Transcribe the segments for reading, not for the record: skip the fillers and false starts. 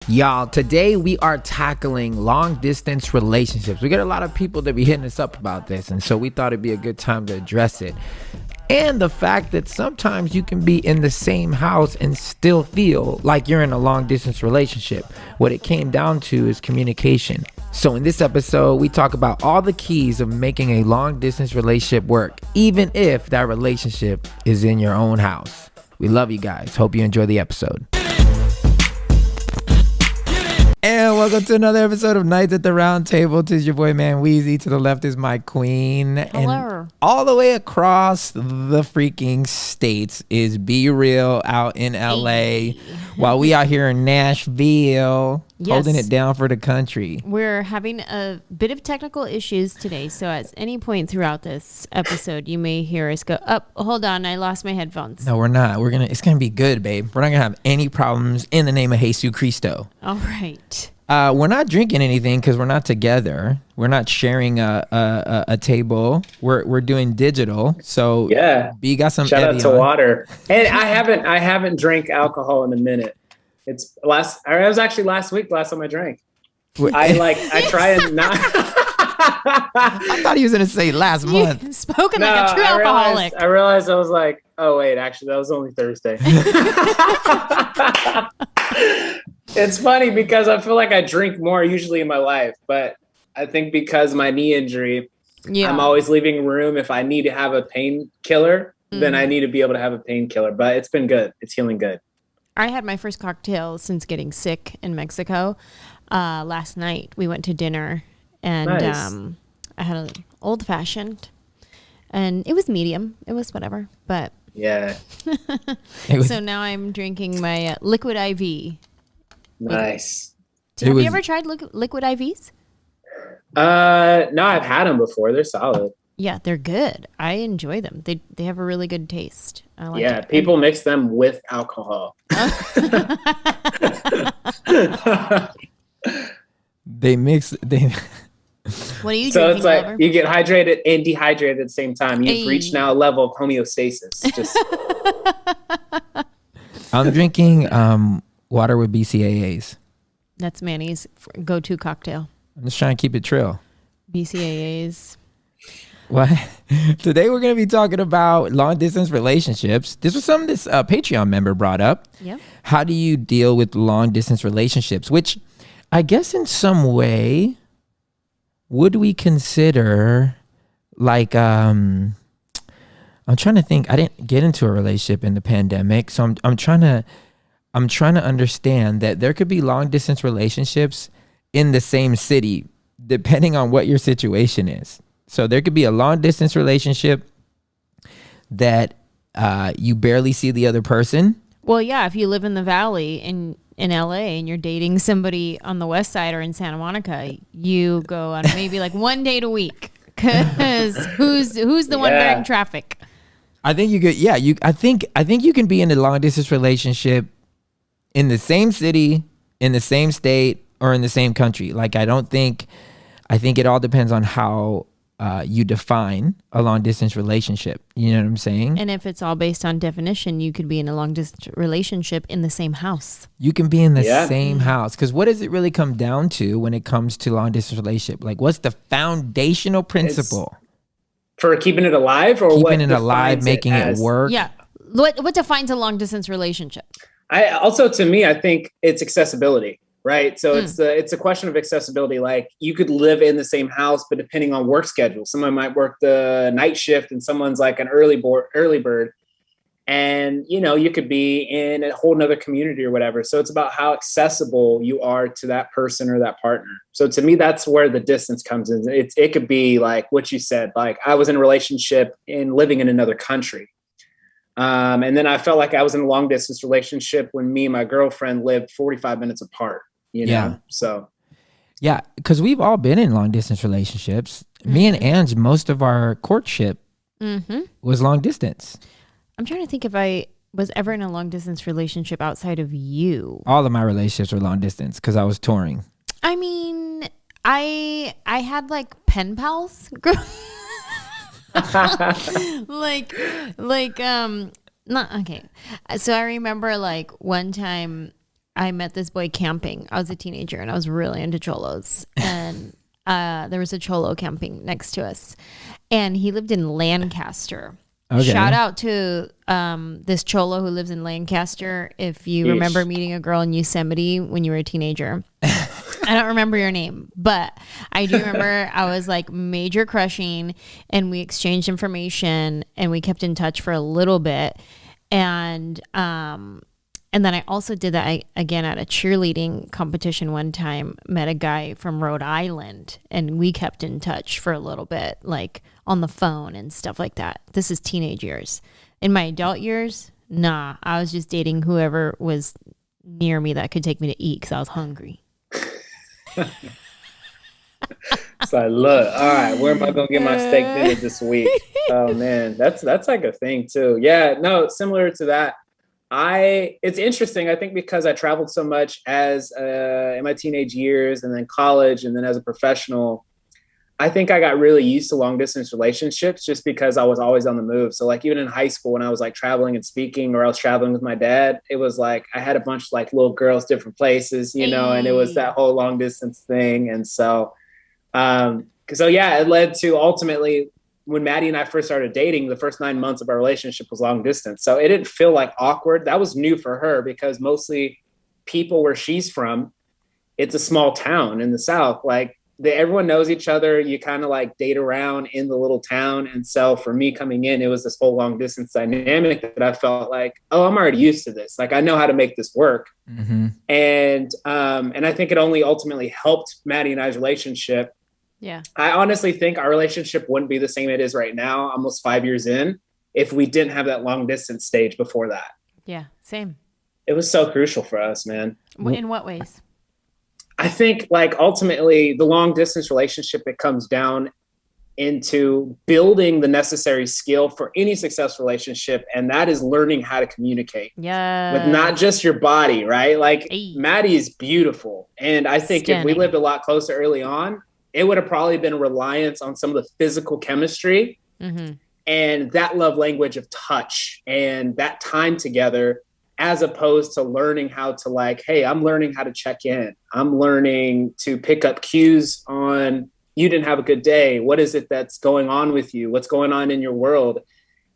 Y'all, today we are tackling long distance relationships. We get a lot of people that be hitting us up about this, and so we thought it'd be a good time to address it. And the fact that sometimes you can be in the same house and still feel like you're in a long distance relationship. What it came down to is communication. So in this episode, we talk about all the keys of making a long distance relationship work, even if that relationship is in your own house. We love you guys. Hope you enjoy the episode. And welcome to another episode of Nights at the Round Table. Tis your boy Man Weezy. To the left is my queen. Hello. And all the way across the freaking states is Be Real out in LA, while we out here in Nashville, holding it down for the country. We're having a bit of technical issues today, so at any point throughout this episode, you may hear us go, hold on, I lost my headphones. No, we're not. It's gonna be good, babe. We're not gonna have any problems in the name of Jesus Cristo. All right. We're not drinking anything because we're not together. We're not sharing a table. We're doing digital. So yeah, B got some. Shout out to water. And I haven't drank alcohol in a minute. It was actually last week. Last time I drank. I try and not. I thought he was gonna say last month. Spoken like a true alcoholic. I realized I was like, oh wait, actually that was only Thursday. It's funny because I feel like I drink more usually in my life, but I think because my knee injury, I'm always leaving room. If I need to have a painkiller, then I need to be able to have a painkiller. But it's been good. It's healing good. I had my first cocktail since getting sick in Mexico. Last night we went to dinner and nice. I had an old fashioned and it was medium. It was whatever, but yeah. So now I'm drinking my liquid IV. Nice. Have you ever tried liquid IVs? No, I've had them before. They're solid. Yeah, they're good. I enjoy them. They have a really good taste. I like it. People mix them with alcohol. They mix. What are you so drinking, it's like Oliver? you get hydrated and dehydrated at the same time. You've reached now a level of homeostasis. Just I'm drinking water with BCAAs. That's Manny's go-to cocktail. I'm just trying to keep it trill. BCAAs. What? Today we're going to be talking about long distance relationships. This was something this Patreon member brought up. Yep. How do you deal with long distance relationships? Which I guess in some way, would we consider like, I'm trying to think. I didn't get into a relationship in the pandemic. So I'm trying to understand that there could be long distance relationships in the same city, depending on what your situation is. So there could be a long distance relationship that you barely see the other person. Well, yeah, if you live in the Valley in LA and you're dating somebody on the West Side or in Santa Monica, you go on maybe like one date a week because who's the one bearing traffic? I think you could. Yeah, I think you can be in a long distance relationship in the same city, in the same state, or in the same country. Like I think it all depends on how you define a long distance relationship. You know what I'm saying? And if it's all based on definition, you could be in a long distance relationship in the same house. You can be in the same house. Because what does it really come down to when it comes to long distance relationship? Like what's the foundational principle? For keeping it alive or keeping it alive, making it work? Yeah. What defines a long distance relationship? To me, I think it's accessibility. Right. So it's a question of accessibility. Like you could live in the same house, but depending on work schedule, someone might work the night shift and someone's like an early bird. And, you could be in a whole nother community or whatever. So it's about how accessible you are to that person or that partner. So to me, that's where the distance comes in. It could be like what you said, like I was in a relationship and living in another country. And then I felt like I was in a long distance relationship when me and my girlfriend lived 45 minutes apart. So yeah, because we've all been in long distance relationships. Me and Ange, most of our courtship was long distance. I'm trying to think if I was ever in a long distance relationship outside of you. All of my relationships were long distance because I was touring. I mean, I had like pen pals. not okay. So I remember like one time I met this boy camping. I was a teenager and I was really into cholos. And there was a cholo camping next to us. And he lived in Lancaster. Okay. Shout out to this cholo who lives in Lancaster. If you remember meeting a girl in Yosemite when you were a teenager. I don't remember your name, but I do remember I was like major crushing, and we exchanged information and we kept in touch for a little bit. And then I also did that again at a cheerleading competition one time, met a guy from Rhode Island, and we kept in touch for a little bit, like on the phone and stuff like that. This is teenage years. In my adult years, nah, I was just dating whoever was near me that could take me to eat because I was hungry. It's like, look, all right, where am I gonna get my steak dinner this week? Oh man, that's like a thing too. Yeah, no, similar to that. It's interesting. I think because I traveled so much as in my teenage years, and then college, and then as a professional, I think I got really used to long distance relationships just because I was always on the move. So like even in high school when I was like traveling and speaking, or I was traveling with my dad, it was like I had a bunch of like little girls, different places, you know, and it was that whole long distance thing. And so, it led to ultimately when Maddie and I first started dating, the first 9 months of our relationship was long distance. So it didn't feel like awkward. That was new for her because mostly people where she's from, it's a small town in the South. Like, everyone knows each other. You kind of like date around in the little town. And so for me coming in, it was this whole long distance dynamic that I felt like, oh, I'm already used to this. Like I know how to make this work. Mm-hmm. And I think it only ultimately helped Maddie and I's relationship. Yeah. I honestly think our relationship wouldn't be the same it is right now, almost 5 years in, if we didn't have that long distance stage before that. Yeah, same. It was so crucial for us, man. In what ways? I think like ultimately the long distance relationship, it comes down into building the necessary skill for any successful relationship. And that is learning how to communicate with not just your body, right? Like Maddie is beautiful. And I think if we lived a lot closer early on, it would have probably been a reliance on some of the physical chemistry and that love language of touch and that time together, as opposed to learning how to like, hey, I'm learning how to check in. I'm learning to pick up cues on you didn't have a good day. What is it that's going on with you? What's going on in your world?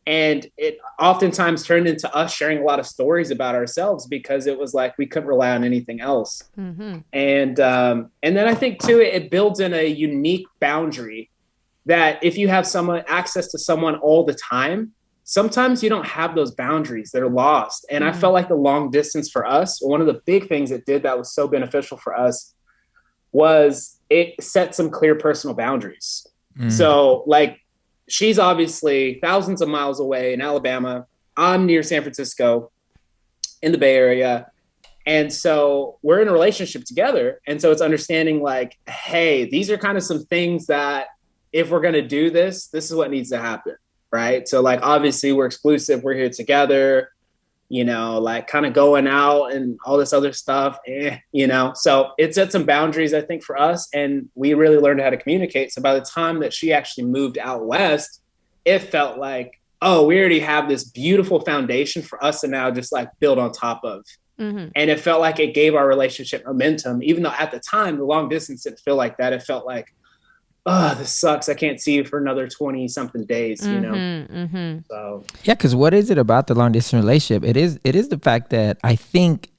And it oftentimes turned into us sharing a lot of stories about ourselves because it was like we couldn't rely on anything else. Mm-hmm. And then I think too, it builds in a unique boundary that if you have access to someone all the time, sometimes you don't have those boundaries. They're lost. And I felt like the long distance for us, one of the big things it did that was so beneficial for us was it set some clear personal boundaries. So like she's obviously thousands of miles away in Alabama. I'm near San Francisco in the Bay Area. And so we're in a relationship together. And so it's understanding like, hey, these are kind of some things that if we're going to do this, this is what needs to happen. Right. So like, obviously we're exclusive. We're here together, you know, like kind of going out and all this other stuff, you know, so it set some boundaries, I think, for us. And we really learned how to communicate. So by the time that she actually moved out west, it felt like, oh, we already have this beautiful foundation for us to now just like build on top of. Mm-hmm. And it felt like it gave our relationship momentum, even though at the time, the long distance didn't feel like that. It felt like, oh, this sucks. I can't see you for another 20 something days, you know? Mm-hmm. So yeah. Cause what is it about the long distance relationship? It is the fact that I think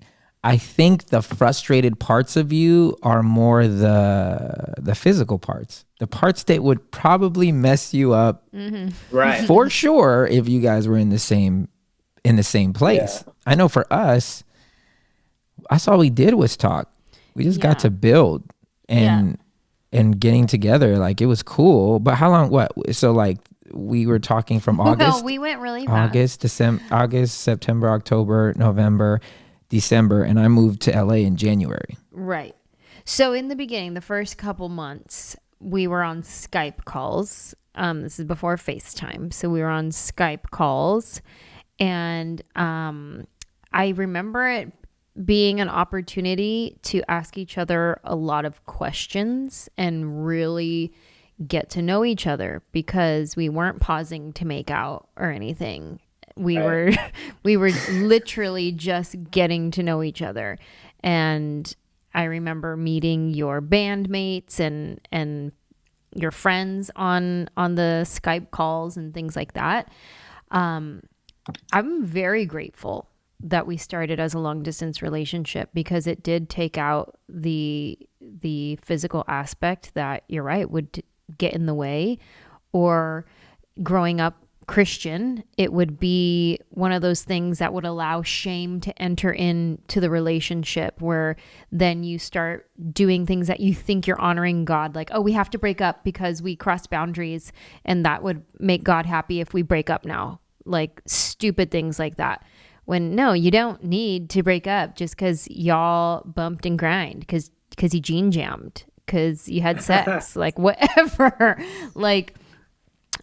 the frustrated parts of you are more the physical parts, the parts that would probably mess you up. Mm-hmm. Right. For sure. If you guys were in the same place. Yeah. I know for us, that's all we did was talk. We just got to build and getting together, like it was cool. But how long? What? So like we were talking from August. No, we went really fast. August, September, October, November, December, and I moved to LA in January. Right. So in the beginning, the first couple months, we were on Skype calls. This is before FaceTime, so we were on Skype calls, and I remember it being an opportunity to ask each other a lot of questions and really get to know each other because we weren't pausing to make out or anything. We were literally just getting to know each other. And I remember meeting your bandmates and your friends on the Skype calls and things like that. I'm very grateful that we started as a long distance relationship, because it did take out the physical aspect that, you're right, would get in the way. Or growing up Christian, it would be one of those things that would allow shame to enter into the relationship, where then you start doing things that you think you're honoring God, like, oh, we have to break up because we crossed boundaries, and that would make God happy if we break up now. Like stupid things like that. When no, you don't need to break up just because y'all bumped and grind, because you gene jammed, because you had sex, like whatever. Like,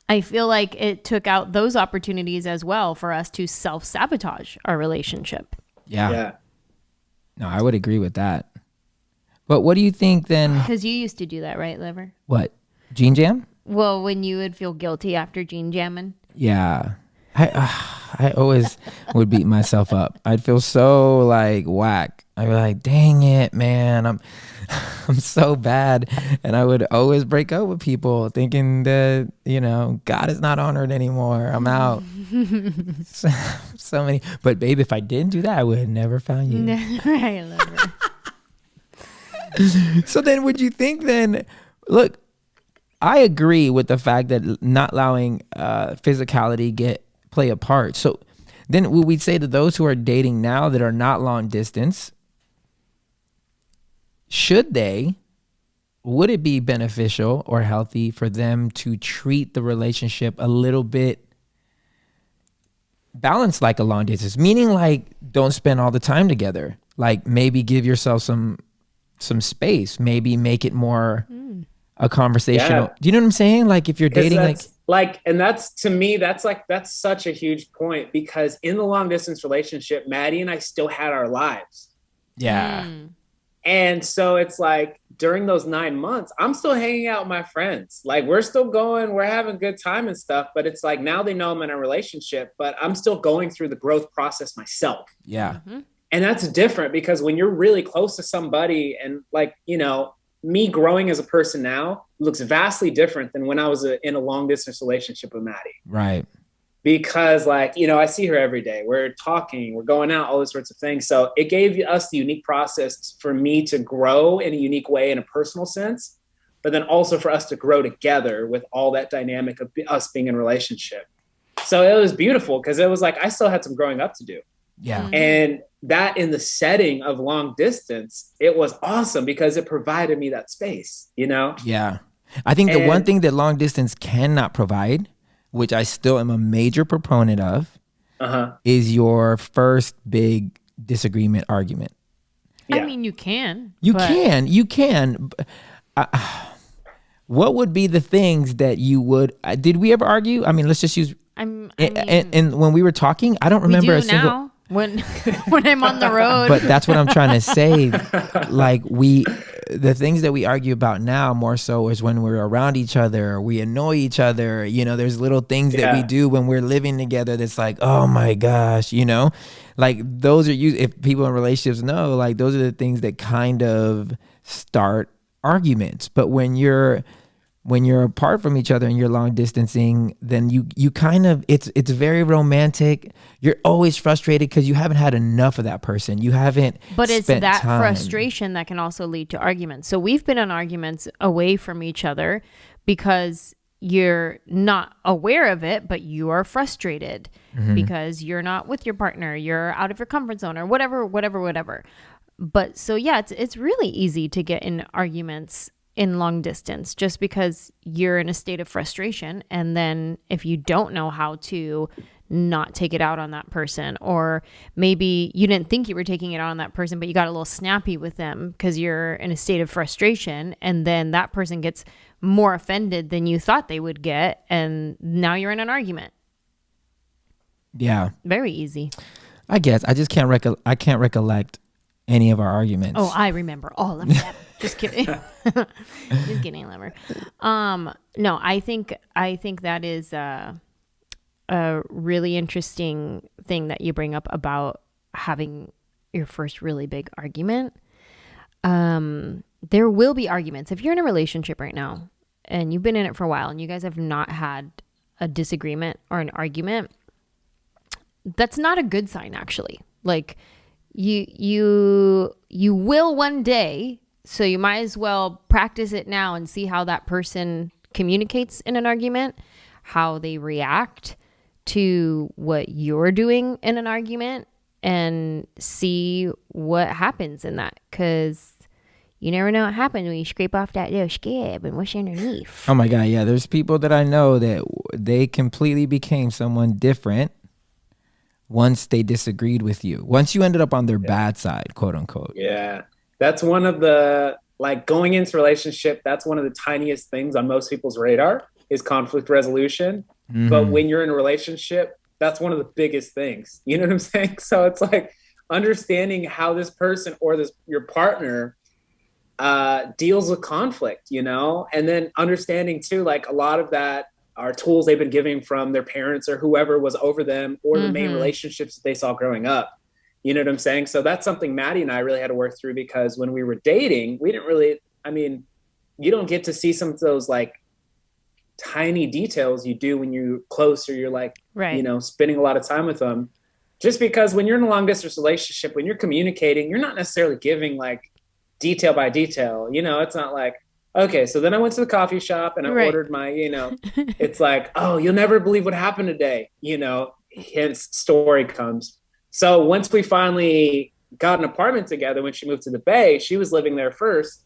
I feel like it took out those opportunities as well for us to self-sabotage our relationship. Yeah. No, I would agree with that. But what do you think then? Because you used to do that, right, Liver? What? Gene jam? Well, when you would feel guilty after gene jamming. Yeah. I always would beat myself up. I'd feel so like whack. I'd be like, dang it, man. I'm so bad. And I would always break up with people thinking that, God is not honored anymore. I'm out. so many. But babe, if I didn't do that, I would have never found you. Right, Liver. So then would you think then, look, I agree with the fact that not allowing physicality play a part. So then we'd say to those who are dating now that are not long distance, would it be beneficial or healthy for them to treat the relationship a little bit balanced like a long distance? Meaning, like, don't spend all the time together. Like, maybe give yourself some space. Maybe make it more a conversational. Yeah. Do you know what I'm saying? Like, if you're dating, and that's, to me, that's such a huge point, because in the long distance relationship, Maddie and I still had our lives. Yeah. And so it's like, during those 9 months, I'm still hanging out with my friends. Like, we're still going, we're having a good time and stuff, but it's like, now they know I'm in a relationship, but I'm still going through the growth process myself. Yeah. Mm-hmm. And that's different, because when you're really close to somebody, and like, me growing as a person now looks vastly different than when I was in a long distance relationship with Maddie. Right. Because I see her every day. We're talking, we're going out, all those sorts of things. So it gave us the unique process for me to grow in a unique way in a personal sense, but then also for us to grow together with all that dynamic of us being in a relationship. So it was beautiful, because it was like, I still had some growing up to do. Yeah. And that, in the setting of long distance, it was awesome, because it provided me that space, Yeah. I think the one thing that long distance cannot provide, which I still am a major proponent of, is your first big disagreement argument. Yeah. I mean, you can. You can. What would be the things that you would, did we ever argue? I mean, let's just use, and when we were talking, I don't remember a single. Now. When I'm on the road. But that's what I'm trying to say. Like, the things that we argue about now more so is when we're around each other, we annoy each other. There's little things that we do when we're living together that's like, oh my gosh, like those are if people in relationships know, like those are the things that kind of start arguments. But when you're apart from each other and you're long distancing, then you kind of, it's very romantic. You're always frustrated because you haven't had enough of that person. You haven't. But it's that frustration that can also lead to arguments. So we've been in arguments away from each other because you're not aware of it, but you are frustrated because you're not with your partner. You're out of your comfort zone or whatever. But so yeah, it's really easy to get in arguments in long distance just because you're in a state of frustration. And then if you don't know how to not take it out on that person, or maybe you didn't think you were taking it out on that person, but you got a little snappy with them because you're in a state of frustration, and then that person gets more offended than you thought they would get, and now you're in an argument. Yeah. Very easy. I guess I just can't recollect any of our arguments. Oh, I remember all of them. Just kidding. Just kidding, Lover. No, I think that is a really interesting thing that you bring up about having your first really big argument. There will be arguments. If you're in a relationship right now and you've been in it for a while and you guys have not had a disagreement or an argument, that's not a good sign, actually. Like you will one day, so you might as well practice it now and see how that person communicates in an argument, how they react to what you're doing in an argument, and see what happens in that. Because you never know what happens when you scrape off that little scab and what's underneath. Oh my God, yeah. There's people that I know that they completely became someone different once they disagreed with you. Once you ended up on their bad side, quote unquote. Yeah. That's one of the, like, going into relationship, that's one of the tiniest things on most people's radar is conflict resolution. Mm-hmm. But when you're in a relationship, that's one of the biggest things. You know what I'm saying? So it's like understanding how this person or your partner deals with conflict, you know, and then understanding too, like a lot of that are tools they've been giving from their parents or whoever was over them, or the main relationships that they saw growing up. You know what I'm saying? So that's something Maddie and I really had to work through, because when we were dating, we didn't really, I mean, you don't get to see some of those like tiny details you do when you're close, or you're like, you know, spending a lot of time with them. Just because when you're in a long distance relationship, when you're communicating, you're not necessarily giving like detail by detail. You know, it's not like, okay, so then I went to the coffee shop and I ordered my, you know, it's like, oh, you'll never believe what happened today. You know, hence story comes. So once we finally got an apartment together, when she moved to the Bay, she was living there first.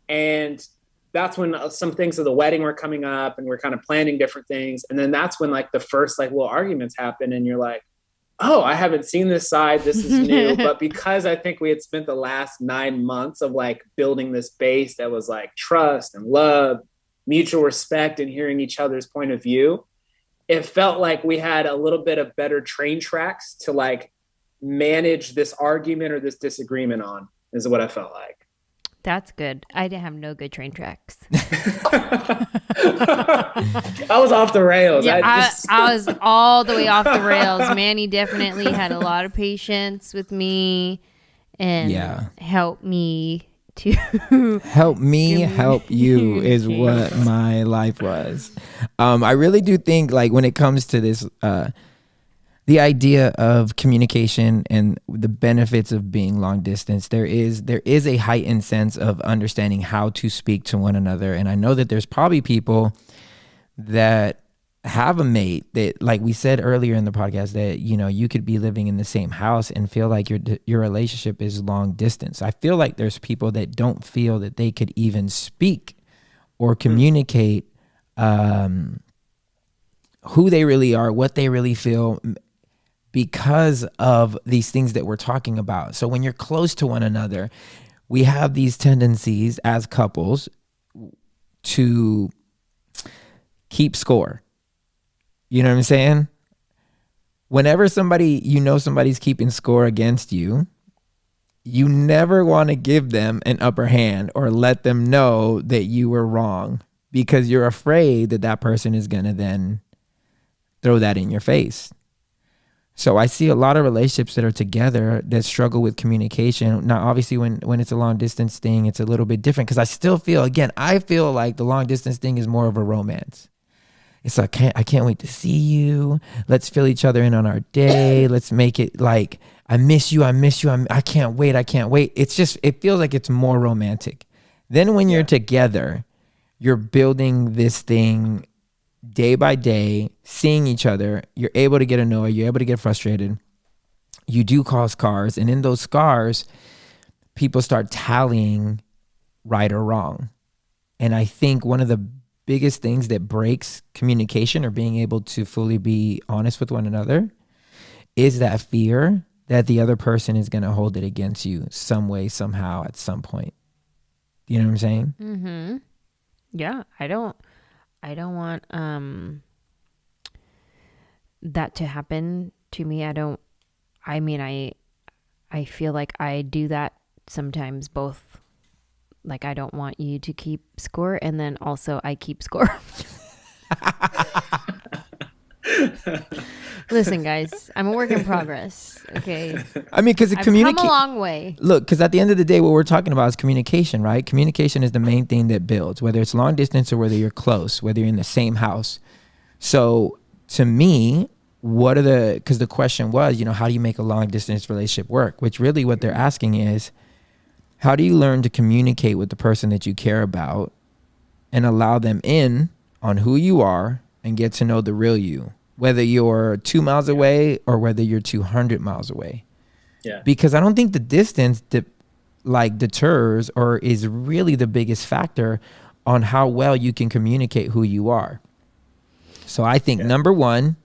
And that's when some things of the wedding were coming up and we're kind of planning different things. And then that's when like the first like little arguments happen, and you're like, oh, I haven't seen this side. This is new. But because I think we had spent the last 9 months of like building this base that was like trust and love, mutual respect, and hearing each other's point of view, it felt like we had a little bit of better train tracks to like manage this argument or this disagreement on, is what I felt like. That's good. I didn't have no good train tracks. I was off the rails. Yeah, I was all the way off the rails. Manny definitely had a lot of patience with me and helped me to help me help you is what my life was. I really do think like when it comes to this, the idea of communication and the benefits of being long distance, there is a heightened sense of understanding how to speak to one another. And I know that there's probably people that have a mate that, like we said earlier in the podcast, that, you know, you could be living in the same house and feel like your relationship is long distance. I feel like there's people that don't feel that they could even speak or communicate who they really are, what they really feel, because of these things that we're talking about. So when you're close to one another, we have these tendencies as couples to keep score. You know what I'm saying? Whenever somebody's keeping score against you, you never want to give them an upper hand or let them know that you were wrong, because you're afraid that that person is going to then throw that in your face. So I see a lot of relationships that are together that struggle with communication. Now, obviously, when it's a long distance thing, it's a little bit different, because I still feel, again, I feel like the long distance thing is more of a romance. It's like, I can't wait to see you. Let's fill each other in on our day. Let's make it like, I miss you. I can't wait. It feels like it's more romantic. Then when you're together, you're building this thing day by day, seeing each other. You're able to get annoyed. You're able to get frustrated. You do cause scars. And in those scars, people start tallying right or wrong. And I think one of the biggest things that breaks communication or being able to fully be honest with one another is that fear that the other person is going to hold it against you some way, somehow, at some point. You know what I'm saying? Mm-hmm. Yeah, I don't want that to happen to me. I feel like I do that sometimes, both. Like, I don't want you to keep score, and then also I keep score. Listen, guys, I'm a work in progress. Okay. I mean, because I've come a long way. Look, because at the end of the day, what we're talking about is communication, right? Communication is the main thing that builds, whether it's long distance or whether you're close, whether you're in the same house. So to me, because the question was, how do you make a long distance relationship work? Which really what they're asking is, how do you learn to communicate with the person that you care about and allow them in on who you are and get to know the real you, whether you're 2 miles away or whether you're 200 miles away. Yeah. Because I don't think the distance deters or is really the biggest factor on how well you can communicate who you are. So I think number one,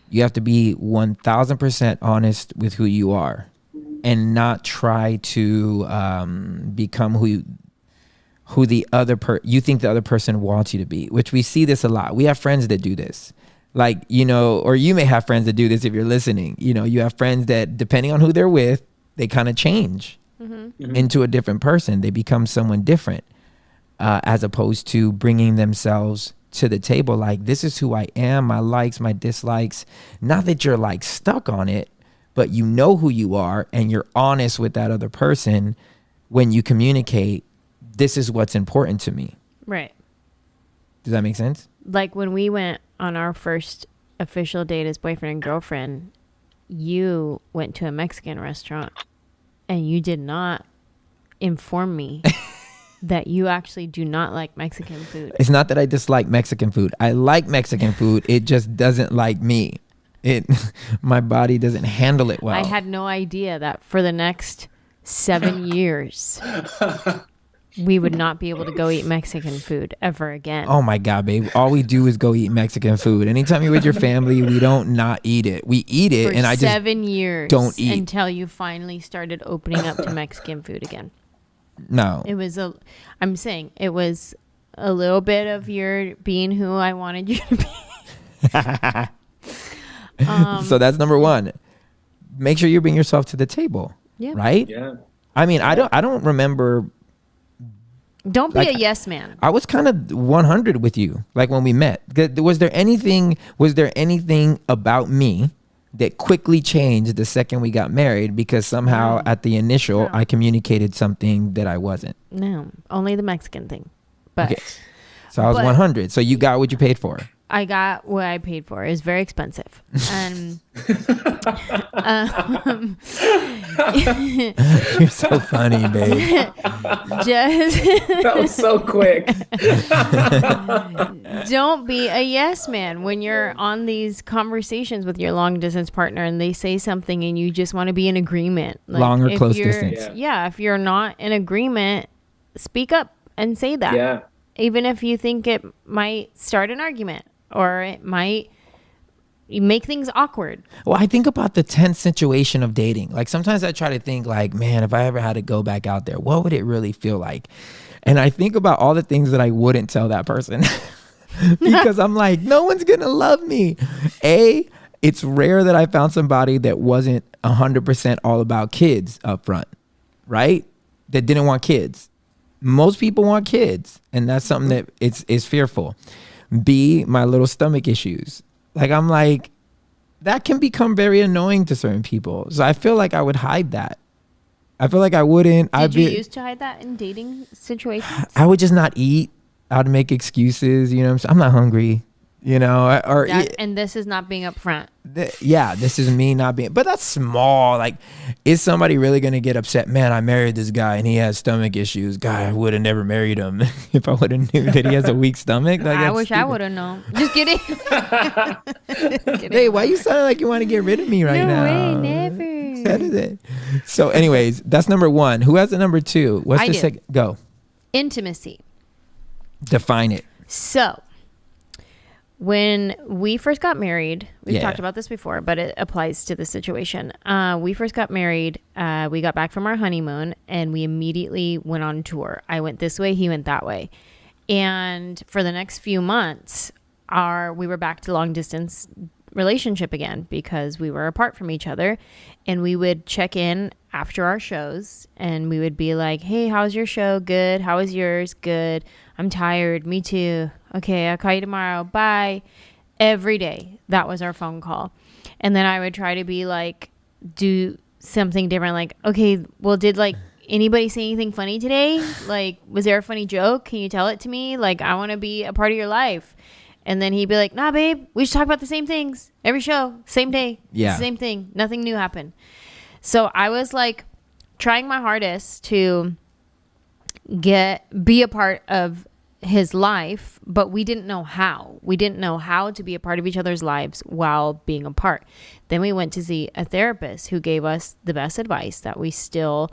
you have to be 1000% honest with who you are and not try to become who the you think the other person wants you to be, which we see this a lot. We have friends that do this. Like, or you may have friends that do this if you're listening. You have friends that, depending on who they're with, they kind of change into a different person. They become someone different as opposed to bringing themselves to the table. Like, this is who I am, my likes, my dislikes. Not that you're like stuck on it, but you know who you are and you're honest with that other person when you communicate, this is what's important to me. Right. Does that make sense? Like when we went on our first official date as boyfriend and girlfriend, you went to a Mexican restaurant and you did not inform me that you actually do not like Mexican food. It's not that I dislike Mexican food. I like Mexican food. It just doesn't like me. My body doesn't handle it well. I had no idea that for the next 7 years, we would not be able to go eat Mexican food ever again. Oh my God, babe. All we do is go eat Mexican food. Anytime you're with your family, we don't not eat it. We eat it, and I just 7 years don't eat until you finally started opening up to Mexican food again. No. It was I'm saying it was a little bit of your being who I wanted you to be. So that's number one. Make sure you bring yourself to the table. Yeah. Right? Yeah. I mean, I don't remember. Don't be a yes man. I was kind of 100 with you, like when we met. Was there anything about me that quickly changed the second we got married because somehow at the initial I communicated something that I wasn't? No, only the Mexican thing. But okay. So I was 100. So you got what you paid for. I got what I paid for. It was very expensive. And you're so funny, babe. That was so quick. Don't be a yes man when you're on these conversations with your long distance partner and they say something and you just want to be in agreement. Like, long or close distance. Yeah, if you're not in agreement, speak up and say that. Yeah. Even if you think it might start an argument or it might make things awkward. Well, I think about the tense situation of dating. Like sometimes I try to think like, man, if I ever had to go back out there, what would it really feel like? And I think about all the things that I wouldn't tell that person because I'm like, no one's going to love me. It's rare that I found somebody that wasn't 100% all about kids up front, right? That didn't want kids. Most people want kids, and that's something that is fearful. B, my little stomach issues. Like, I'm like, that can become very annoying to certain people. So I feel like I would hide that. I feel like I wouldn't. Did you used to hide that in dating situations? I would just not eat. I would make excuses. You know what I'm saying? I'm not hungry. And this is not being upfront. This is me not being, but that's small. Like, is somebody really going to get upset? Man, I married this guy and he has stomach issues. God, I would have never married him if I would have knew that he has a weak stomach. Like, I wish I would have known. Just kidding. Hey, why you sound like you want to get rid of me right now? No way, never. That is it. So anyways, that's number one. Who has the number two? What's the second? Go. Intimacy. Define it. So, when we first got married, we've talked about this before, but it applies to the situation. We first got married. We got back from our honeymoon and we immediately went on tour. I went this way, he went that way. And for the next few months, we were back to long distance relationship again because we were apart from each other. And we would check in after our shows and we would be like, hey, how's your show? Good. How was yours? Good. I'm tired. Me too. Okay, I'll call you tomorrow. Bye. Every day. That was our phone call. And then I would try to be like, do something different. Like, okay, well, did like anybody say anything funny today? Like, was there a funny joke? Can you tell it to me? Like, I want to be a part of your life. And then he'd be like, nah, babe, we should talk about the same things every show, same day. Yeah. Same thing. Nothing new happened. So I was like trying my hardest to be a part of his life, but we didn't know how. We didn't know how to be a part of each other's lives while being apart. Then we went to see a therapist who gave us the best advice that we still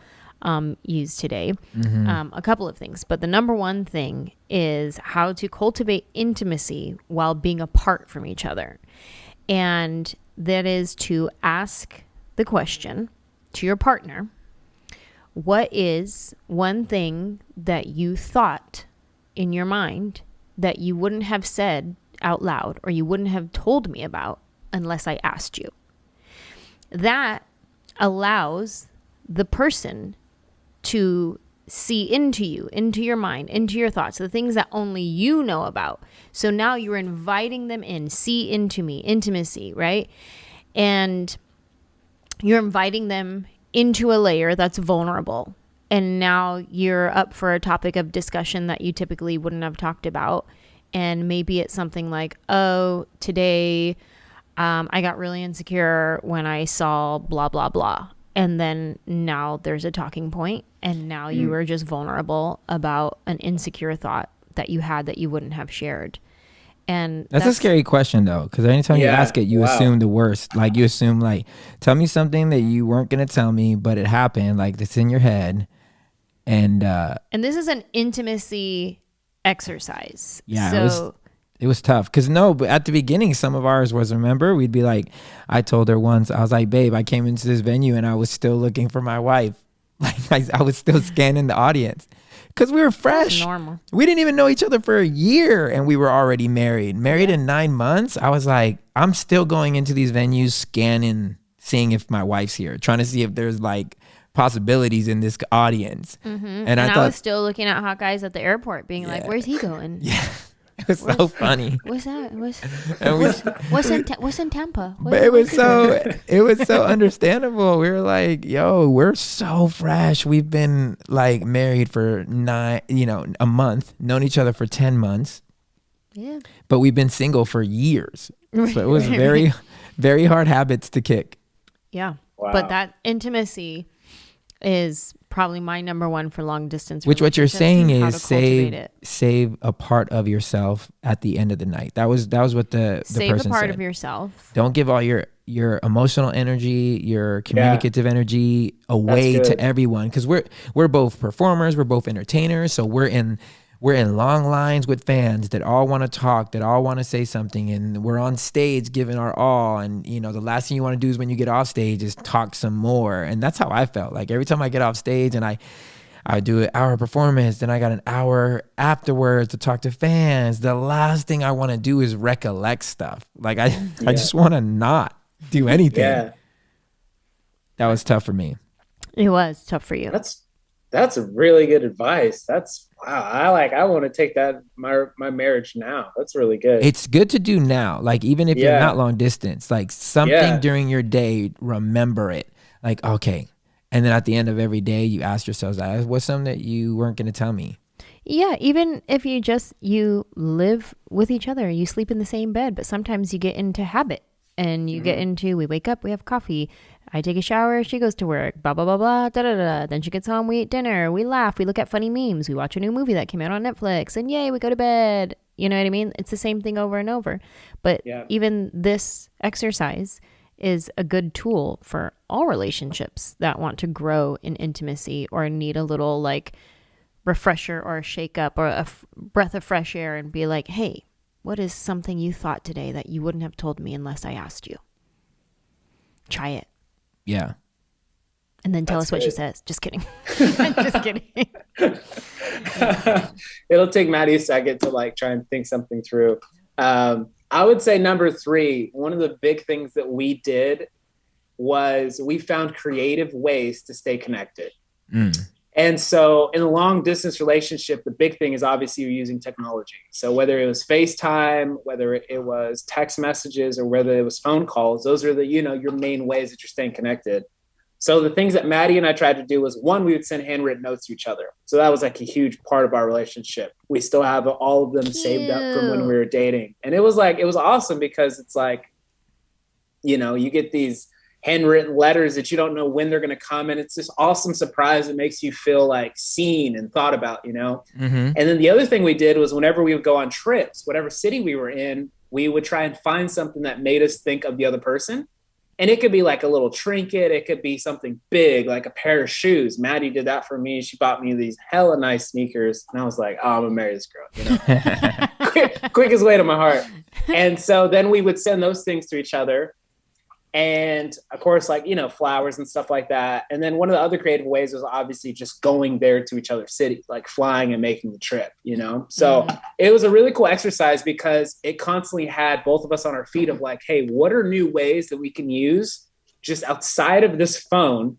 use today. A couple of things, but the number one thing is how to cultivate intimacy while being apart from each other. And that is to ask the question to your partner, what is one thing that you thought in your mind that you wouldn't have said out loud or you wouldn't have told me about unless I asked you? That allows the person to see into you, into your mind, into your thoughts, the things that only you know about. So now you're inviting them in, see into me, intimacy, right? And you're inviting them into a layer that's vulnerable. And now you're up for a topic of discussion that you typically wouldn't have talked about. And maybe it's something like, oh, today I got really insecure when I saw blah, blah, blah. And then now there's a talking point. And now you are just vulnerable about an insecure thought that you had that you wouldn't have shared. And that's a scary question though, because anytime you ask it, you assume the worst. Like you assume like, tell me something that you weren't going to tell me, but it happened. Like it's in your head. And this is an intimacy exercise. Yeah, so it was tough. Cause but at the beginning, some of ours was, remember, we'd be like, I told her once, I was like, babe, I came into this venue and I was still looking for my wife. Like I was still scanning the audience. Because we were fresh. That's normal. We didn't even know each other for a year and we were already married. Married in 9 months. I was like, I'm still going into these venues, scanning, seeing if my wife's here, trying to see if there's like possibilities in this audience. And I was still looking at hot guys at the airport being like, where's he going? Yeah. It was so funny. What's that? What's in Tampa? But it was so understandable. We were like, yo, we're so fresh. We've been like married for a month, known each other for 10 months. Yeah. But we've been single for years. So it was very, very hard habits to kick. Yeah. Wow. But that intimacy is probably my number one for long distance. Which what you're saying is save a part of yourself at the end of the night. That was what the person said. Save a part of yourself. Don't give all your emotional energy, your communicative energy away to everyone, because we're both performers, we're both entertainers, so we're in long lines with fans that all want to talk, that all want to say something, and we're on stage giving our all. And the last thing you want to do is when you get off stage is talk some more. And that's how I felt. Like every time I get off stage and I do an hour performance, then I got an hour afterwards to talk to fans. The last thing I want to do is recollect stuff. Like I just want to not do anything. Yeah. That was tough for me. It was tough for you. That's a really good advice. That's wow. I want to take that my marriage now. That's really good. It's good to do now. Like even if you're not long distance, like something during your day, remember it. Like, okay. And then at the end of every day, you ask yourselves, what's something that you weren't going to tell me? Yeah. Even if you live with each other, you sleep in the same bed, but sometimes you get into habit and you get into, we wake up, we have coffee. I take a shower, she goes to work, blah, blah, blah, blah, da, da, da. Then she gets home, we eat dinner, we laugh, we look at funny memes, we watch a new movie that came out on Netflix, and yay, we go to bed. You know what I mean? It's the same thing over and over. But even this exercise is a good tool for all relationships that want to grow in intimacy or need a little like refresher or a shake up or a breath of fresh air and be like, hey, what is something you thought today that you wouldn't have told me unless I asked you? Try it. Yeah. And then tell us what she says. Just kidding. Just kidding. It'll take Maddie a second to like try and think something through. I would say number 3, one of the big things that we did was we found creative ways to stay connected. And so in a long distance relationship, the big thing is obviously you're using technology. So whether it was FaceTime, whether it was text messages, or whether it was phone calls, those are the, your main ways that you're staying connected. So the things that Maddie and I tried to do was, one, we would send handwritten notes to each other. So that was like a huge part of our relationship. We still have all of them saved up from when we were dating. And it was awesome because it's like, you get these handwritten letters that you don't know when they're going to come. And it's this awesome surprise that makes you feel like seen and thought about, Mm-hmm. And then the other thing we did was whenever we would go on trips, whatever city we were in, we would try and find something that made us think of the other person. And it could be like a little trinket. It could be something big, like a pair of shoes. Maddie did that for me. She bought me these hella nice sneakers. And I was like, oh, I'm going to marry this girl. Quickest way to my heart. And so then we would send those things to each other. And of course, flowers and stuff like that. And then one of the other creative ways was obviously just going there to each other's city, like flying and making the trip, So It was a really cool exercise because it constantly had both of us on our feet of like, hey, what are new ways that we can use just outside of this phone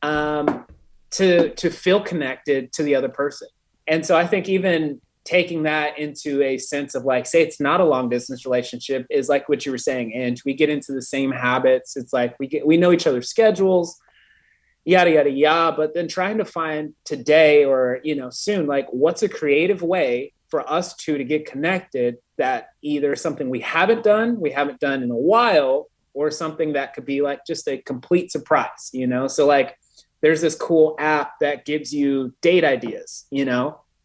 to feel connected to the other person? And so I think even taking that into a sense of like, say it's not a long distance relationship, is like what you were saying, and we get into the same habits. It's like we know each other's schedules, yada yada yada. But then trying to find today or soon, like what's a creative way for us to get connected, that either something we haven't done in a while, or something that could be like just a complete surprise. So like there's this cool app that gives you date ideas,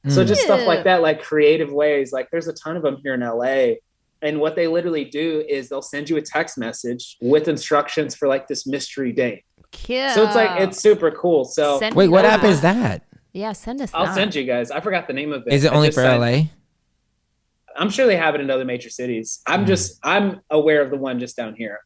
So just stuff like that, like creative ways, like there's a ton of them here in LA. And what they literally do is they'll send you a text message with instructions for like this mystery date. Cute. So it's super cool. So wait, what app is that? Yeah, send us I'll send you guys. I forgot the name of it. Is it only for LA? I'm sure they have it in other major cities. I'm aware of the one just down here.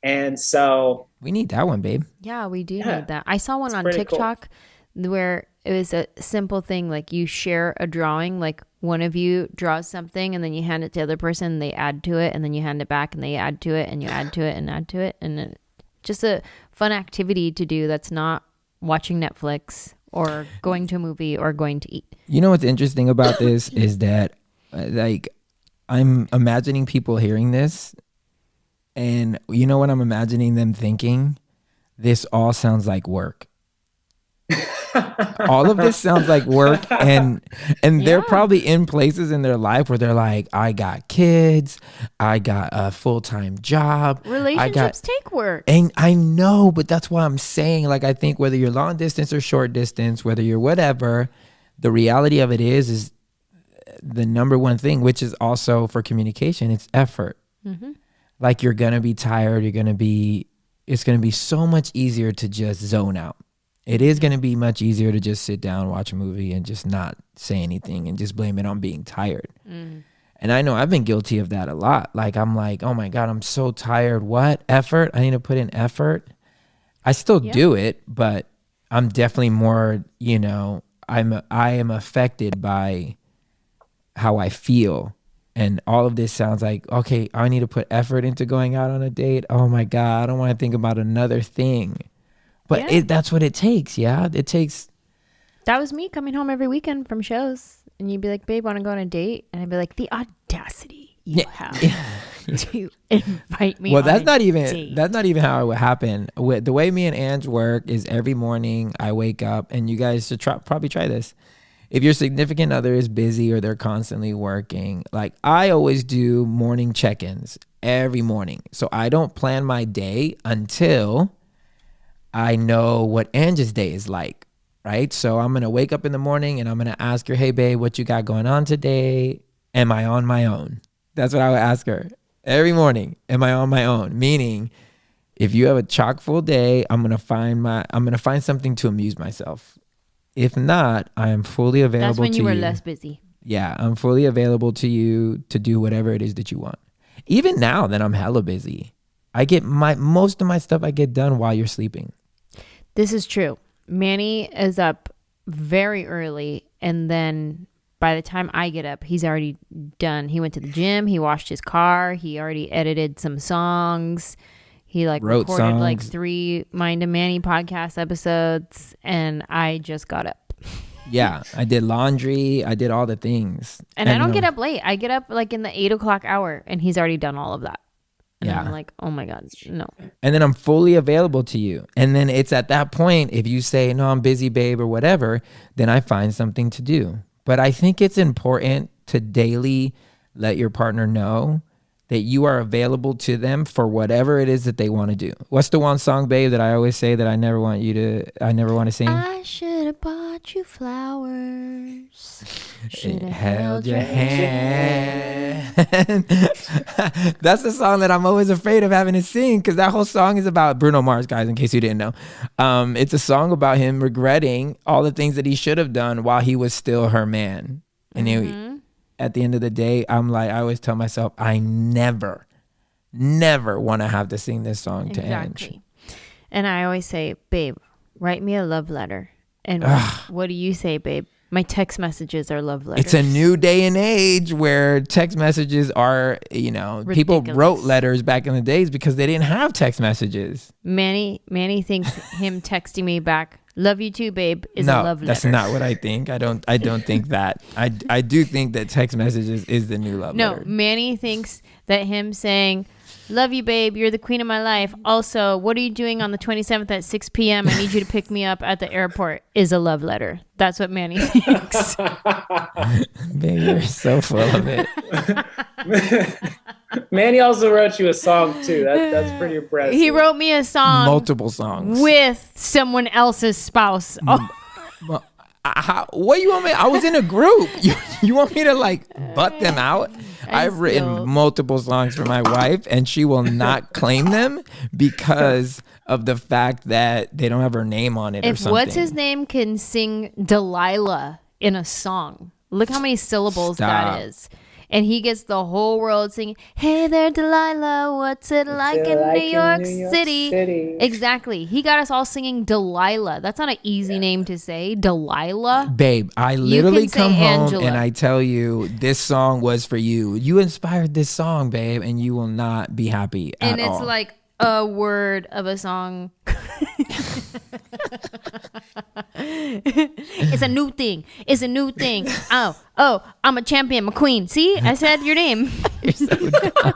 And so we need that one, babe. Yeah, we do need that. I saw one on TikTok where it was a simple thing, like you share a drawing, like one of you draws something and then you hand it to the other person and they add to it, and then you hand it back and they add to it and you add to it and add to it. And then just a fun activity to do that's not watching Netflix or going to a movie or going to eat. You know what's interesting about this is that like I'm imagining people hearing this, and you know what I'm imagining them thinking? This all sounds like work. All of this sounds like work, and they're probably in places in their life where they're like, I got kids, I got a full-time job, relationships take work, and I know, but that's why I'm saying, like, I think whether you're long distance or short distance, whether you're whatever, the reality of it is the number one thing, which is also for communication, it's effort. Like you're gonna be tired, it's gonna be so much easier to just zone out. It is going to be much easier to just sit down, watch a movie, and just not say anything and just blame it on being tired. And I know I've been guilty of that a lot. Like, I'm like, oh my God, I'm so tired. What? Effort? I need to put in effort. I still do it, but I'm definitely more, I am affected by how I feel. And all of this sounds like, okay, I need to put effort into going out on a date. Oh my God, I don't want to think about another thing. But that's what it takes. Yeah, it takes. That was me coming home every weekend from shows, and you'd be like, "Babe, want to go on a date?" And I'd be like, "The audacity you have to invite me." Well, that's not even how it would happen. The way me and Ange work is every morning I wake up, and you guys should probably try this. If your significant other is busy or they're constantly working, like I always do morning check-ins every morning, so I don't plan my day until I know what Ange's day is like, right? So I'm going to wake up in the morning and I'm going to ask her, hey, babe, what you got going on today? Am I on my own? That's what I would ask her every morning. Am I on my own? Meaning, if you have a chock full day, I'm going to find something to amuse myself. If not, I am fully available to you. That's when you were less busy. Yeah, I'm fully available to you to do whatever it is that you want. Even now that I'm hella busy, I get most of my stuff I get done while you're sleeping. This is true. Manny is up very early, and then by the time I get up, he's already done. He went to the gym. He washed his car. He already edited some songs. He like Wrote recorded like songs. 3 Mind and Manny podcast episodes, and I just got up. Yeah, I did laundry. I did all the things. And I don't get up late. I get up like in the 8 o'clock hour, and he's already done all of that. And Yeah. I'm like, oh my God, no. And then I'm fully available to you. And then it's at that point, if you say, no, I'm busy, babe, or whatever, then I find something to do. But I think it's important to daily let your partner know that you are available to them for whatever it is that they want to do. What's the one song, babe, that I always say that I never want to sing? I should have bought you flowers. Should have Held your hand. That's the song that I'm always afraid of having to sing, because that whole song is about Bruno Mars, guys, in case you didn't know. It's a song about him regretting all the things that he should have done while he was still her man. And at the end of the day, I'm like, I always tell myself, I never want to have to sing this song to Ange. And I always say, babe, write me a love letter. And what do you say, babe? My text messages are love letters. It's a new day and age where text messages are, Ridiculous. People wrote letters back in the days because they didn't have text messages. Manny thinks him texting me back, love you too, babe, is a love letter. That's not what I think. I don't think that. I do think that text messages is the new love letter. No, Manny thinks that him saying, love you, babe, you're the queen of my life. Also, what are you doing on the 27th at 6 p.m.? I need you to pick me up at the airport is a love letter. That's what Manny thinks. Babe, you're so full of it. Manny also wrote you a song too. That's pretty impressive. He wrote me a song. Multiple songs. With someone else's spouse. Oh. What you want me? I was in a group. You want me to like butt them out? I've written multiple songs for my wife, and she will not claim them because of the fact that they don't have her name on it or something. What's his name can sing Delilah in a song, look how many syllables that is. And he gets the whole world singing, hey there, Delilah, what's it like in New York City? Exactly. He got us all singing Delilah. That's not an easy name to say, Delilah. Babe, I literally come home Angela. and I tell you, this song was for you. You inspired this song, babe, and you will not be happy at all. And it's like a word of a song. It's a new thing. It's a new thing. Oh, I'm a champion, I'm a queen. See, I said your name. You're so dumb.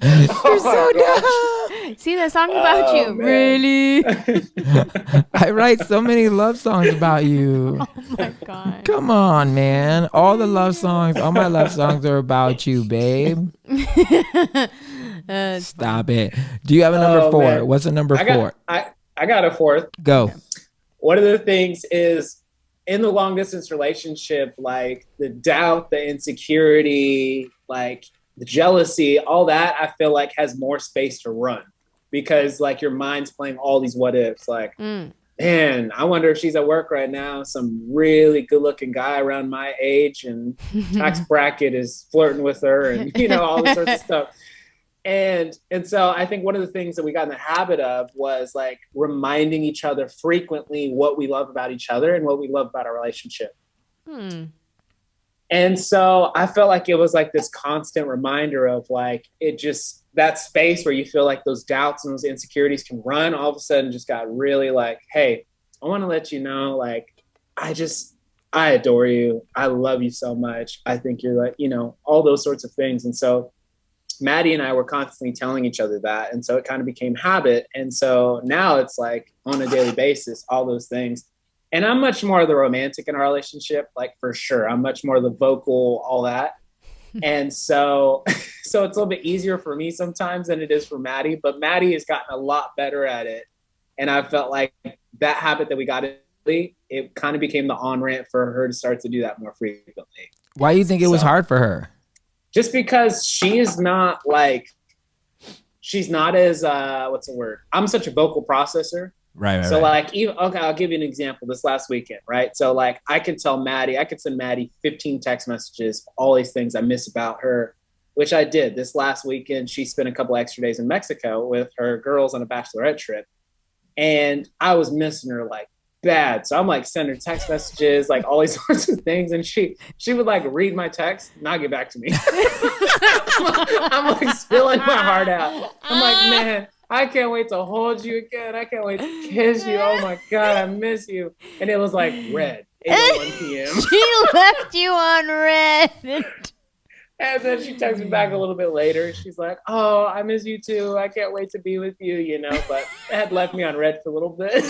You're so dumb. See, that song's about you. Man. Really? I write so many love songs about you. Oh my God. Come on, man. All my love songs are about you, babe. Stop it. Do you have a number 4? Man. What's a number 4? I got a 4th. Go. One of the things is in the long distance relationship, like the doubt, the insecurity, like the jealousy, all that I feel like has more space to run because like your mind's playing all these what ifs. Like, man, I wonder if she's at work right now. Some really good looking guy around my age and tax bracket is flirting with her and, all this sorts of stuff. And so I think one of the things that we got in the habit of was like reminding each other frequently what we love about each other and what we love about our relationship. And so I felt like it was like this constant reminder of like, it just, that space where you feel like those doubts and those insecurities can run, all of a sudden just got really like, hey, I want to let you know, like, I adore you. I love you so much. I think you're like, all those sorts of things. And so Maddie and I were constantly telling each other that. And so it kind of became habit. And so now it's like on a daily basis, all those things. And I'm much more the romantic in our relationship, like for sure. I'm much more the vocal, all that. And so it's a little bit easier for me sometimes than it is for Maddie, but Maddie has gotten a lot better at it. And I felt like that habit that we got, it kind of became the on-ramp for her to start to do that more frequently. Why do you think it was hard for her? Just because she's not as, what's the word? I'm such a vocal processor. Right. So like, I'll give you an example this last weekend, right? So like I could send Maddie 15 text messages, all these things I miss about her, which I did this last weekend. She spent a couple extra days in Mexico with her girls on a bachelorette trip. And I was missing her like bad. So I'm like sending her text messages, like all these sorts of things, and she would like read my text, not get back to me. I'm like spilling my heart out. I'm like, man, I can't wait to hold you again. I can't wait to kiss you. Oh my God, I miss you. And it was like red, 8:01 p.m. She left you on red. And then she texts me back a little bit later. She's like, oh, I miss you too. I can't wait to be with you, you know, but it had left me on red for a little bit.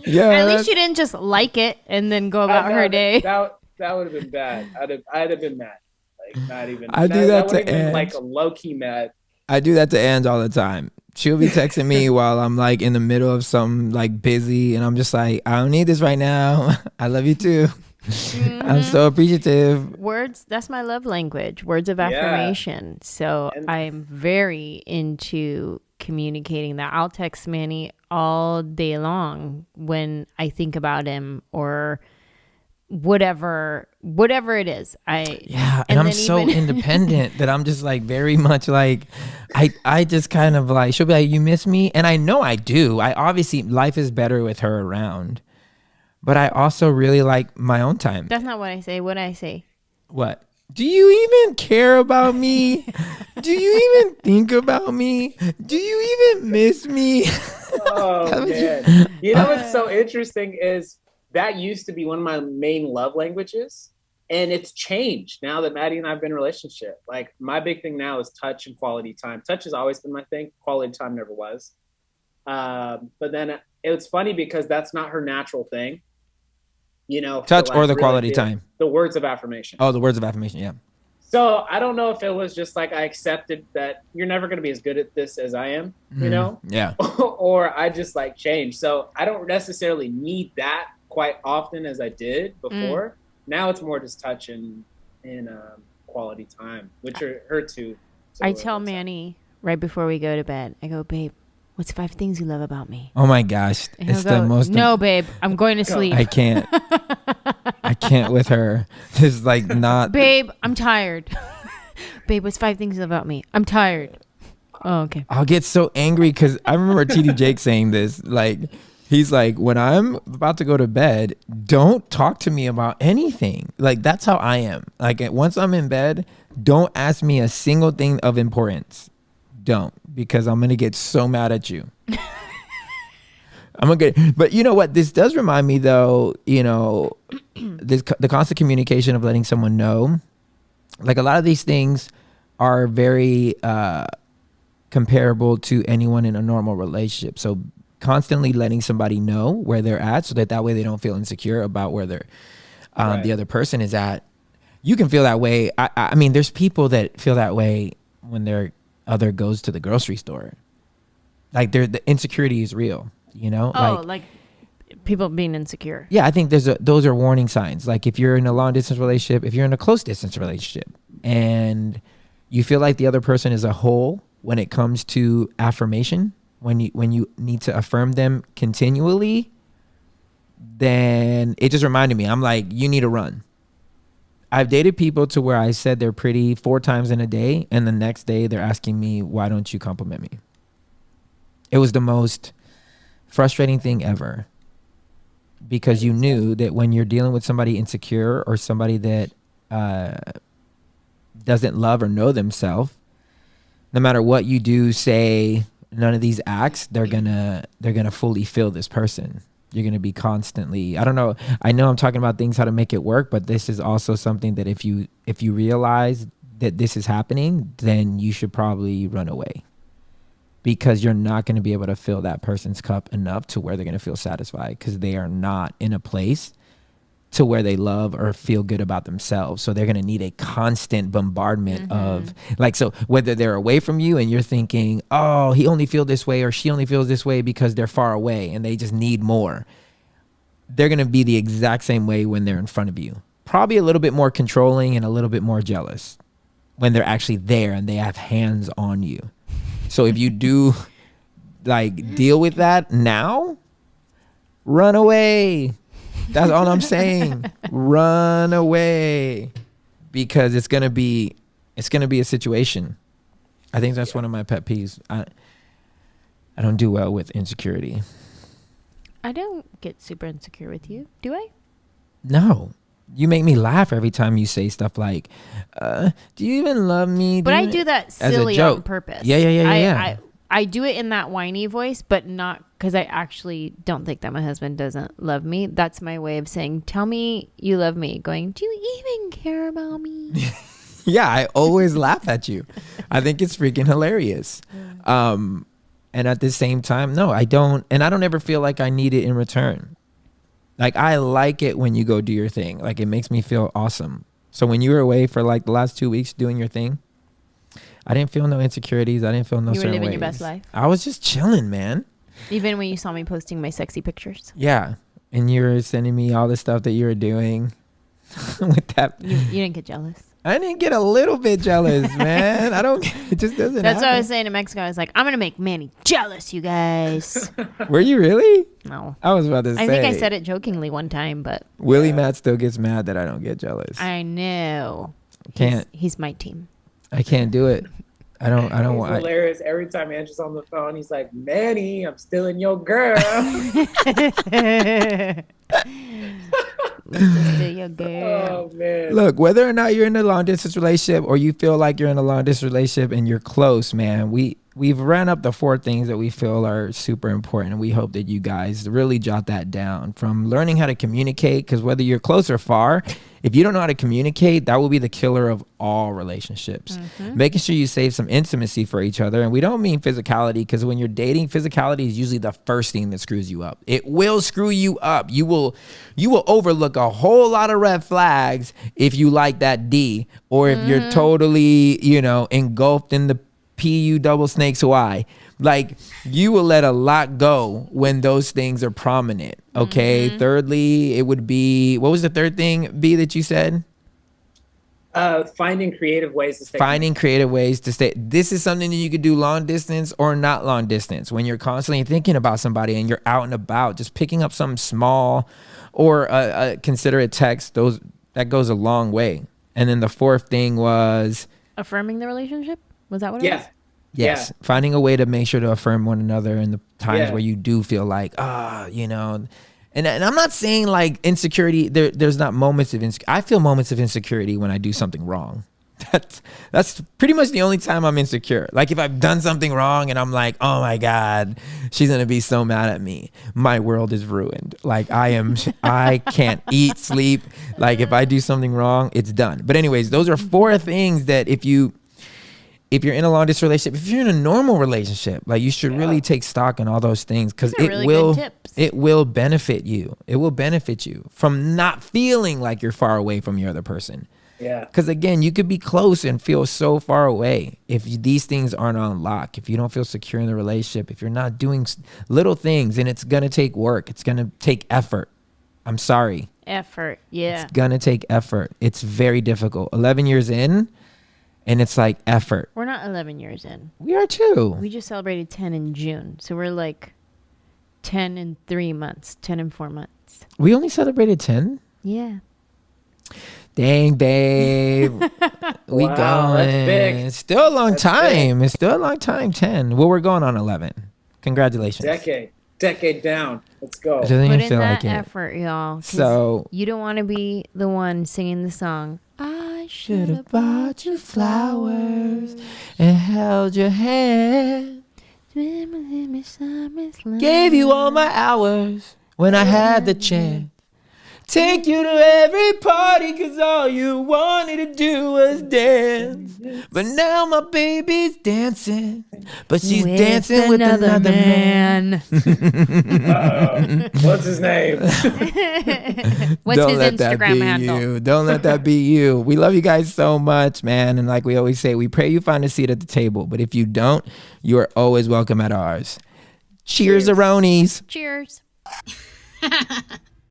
Yeah. At least she didn't just like it and then go about her day. That would have been bad. I'd have been mad. Like, not even. I do that to Ange. Like a low-key mad. I do that to Ange all the time. She'll be texting me while I'm like in the middle of some like busy, and I'm just like, I don't need this right now. I love you too. Mm-hmm. I'm so appreciative. Words, that's my love language. Words of affirmation. So I'm very into communicating that. I'll text Manny all day long when I think about him or whatever it is. And I'm so independent that I'm just like very much like I just kind of like, she'll be like, you miss me? And I know I do. I obviously, life is better with her around. But I also really like my own time. That's not what I say. What I say? What? Do you even care about me? Do you even think about me? Do you even miss me? Oh, man. You know what's so interesting is that used to be one of my main love languages. And it's changed now that Maddie and I have been in a relationship. Like, my big thing now is touch and quality time. Touch has always been my thing. Quality time never was. But then it's funny because that's not her natural thing. You know, touch or the really quality time. The words of affirmation. Oh, the words of affirmation. Yeah. So I don't know if it was just like I accepted that you're never going to be as good at this as I am, you know? Yeah. Or I just like changed. So I don't necessarily need that quite often as I did before. Now it's more just touch and quality time, which are her two. So I tell Manny right before we go to bed, I go, babe, what's 5 things you love about me? Oh my gosh. It's the most. No, babe, I'm going to sleep. I can't. I can't with her. It's like not. Babe, I'm tired. Babe, what's 5 things you love about me? I'm tired. Oh, okay. I'll get so angry because I remember TD Jake saying this. Like, he's like, when I'm about to go to bed, don't talk to me about anything. Like, that's how I am. Like, once I'm in bed, don't ask me a single thing of importance. Don't, because I'm gonna get so mad at you. But you know what? This does remind me, though. You know, the constant communication of letting someone know. Like, a lot of these things are very comparable to anyone in a normal relationship. So constantly letting somebody know where they're at, so that way they don't feel insecure about where they're the other person is at. You can feel that way. I mean, there's people that feel that way when their other goes to the grocery store. Like, the insecurity is real, you know? Oh, like people being insecure. Yeah, I think those are warning signs. Like, if you're in a long distance relationship, if you're in a close distance relationship, and you feel like the other person is a whole when it comes to affirmation, when you need to affirm them continually, then it just reminded me. I'm like, you need to run. I've dated people to where I said they're pretty 4 times in a day, and the next day they're asking me, why don't you compliment me? It was the most frustrating thing ever, because you knew that when you're dealing with somebody insecure or somebody that doesn't love or know themselves, no matter what you do, say, none of these acts, they're gonna fully feel this person. You're going to be constantly, I don't know. I know I'm talking about things, how to make it work, but this is also something that if you realize that this is happening, then you should probably run away, because you're not going to be able to fill that person's cup enough to where they're going to feel satisfied, because they are not in a place to where they love or feel good about themselves. So they're going to need a constant bombardment of, like, so whether they're away from you and you're thinking, oh, he only feels this way or she only feels this way because they're far away and they just need more. They're going to be the exact same way when they're in front of you. Probably a little bit more controlling and a little bit more jealous when they're actually there and they have hands on you. So if you do like deal with that now, run away. That's all I'm saying. Run away, because it's gonna be a situation. I think that's one of my pet peeves. I don't do well with insecurity. I don't get super insecure with you, do I? No. You make me laugh every time you say stuff like, do you even love me? But I do that silly on purpose. Yeah. I do it in that whiny voice, but not because I actually don't think that my husband doesn't love me. That's my way of saying, tell me you love me. Going, do you even care about me? Yeah, I always laugh at you. I think it's freaking hilarious. And at the same time, no, I don't. And I don't ever feel like I need it in return. Like, I like it when you go do your thing. Like, it makes me feel awesome. So when you were away for like the last 2 weeks doing your thing, I didn't feel no insecurities. I didn't feel no certain ways. You were living your best life. I was just chilling, man. Even when you saw me posting my sexy pictures. Yeah. And you were sending me all the stuff that you were doing with that. You didn't get jealous. I didn't get a little bit jealous, man. It just doesn't That's happen. what I was saying in Mexico. I was like, I'm going to make Manny jealous, you guys. Were you really? No. I was about to say. I think I said it jokingly one time, but. Willie Matt still gets mad that I don't get jealous. I know. Can't. He's my team. I can't do it. I don't want. It's hilarious. Every time Andrew's on the phone, he's like, Manny, I'm stealing your girl. Oh, man. Look, whether or not you're in a long distance relationship or you feel like you're in a long distance relationship and you're close, man, we've ran up the 4 things that we feel are super important, and we hope that you guys really jot that down. From learning how to communicate, because whether you're close or far, if you don't know how to communicate, that will be the killer of all relationships. Making sure you save some intimacy for each other. And we don't mean physicality, because when you're dating, physicality is usually the first thing that screws you up. It will screw you up. You will overlook a whole lot of red flags if you like that D, or if you're totally, engulfed in the PU double snakes Y. Like, you will let a lot go when those things are prominent. Okay. Thirdly, it would be, what was the third thing, B, that you said? Finding creative ways to stay. This is something that you could do long distance or not long distance. When you're constantly thinking about somebody and you're out and about, just picking up something small or a considerate text, that goes a long way. And then the 4th thing was affirming the relationship. Was that what it was? Yes. Yeah. Finding a way to make sure to affirm one another in the times where you do feel like, and I'm not saying like insecurity, there's not moments of insecurity. I feel moments of insecurity when I do something wrong. That's pretty much the only time I'm insecure. Like, if I've done something wrong and I'm like, oh my God, she's going to be so mad at me. My world is ruined. Like, I can't eat, sleep. Like, if I do something wrong, it's done. But anyways, those are 4 things that if you're in a long distance relationship, if you're in a normal relationship, like, you should really take stock in all those things, because it will benefit you. It will benefit you from not feeling like you're far away from your other person. Yeah. Because again, you could be close and feel so far away if these things aren't on lock. If you don't feel secure in the relationship, if you're not doing little things, and it's gonna take work. It's gonna take effort. I'm sorry. Effort. Yeah. It's gonna take effort. It's very difficult. 11 years in. And it's like effort. We're not 11 years in. We are too. We just celebrated 10 in June. So we're like 10 in 3 months, 10 in 4 months. We only celebrated 10? Yeah. Dang, babe. We wow, going. That's big. It's still a long time. Big. It's still a long time, 10. Well, we're going on 11. Congratulations. Decade down. Let's go. It doesn't Put even in feel that like it. effort, y'all. So you don't want to be the one singing the song. I should have bought you flowers and held your hand. Gave you all my hours when I had the chance. Take you to every party, 'cause all you wanted to do was dance. But now my baby's dancing, but she's dancing with another man. What's his name? What's his Instagram handle? Don't let that be you. We love you guys so much, man. And like we always say, we pray you find a seat at the table. But if you don't, you are always welcome at ours. Cheers, Aronies. Cheers.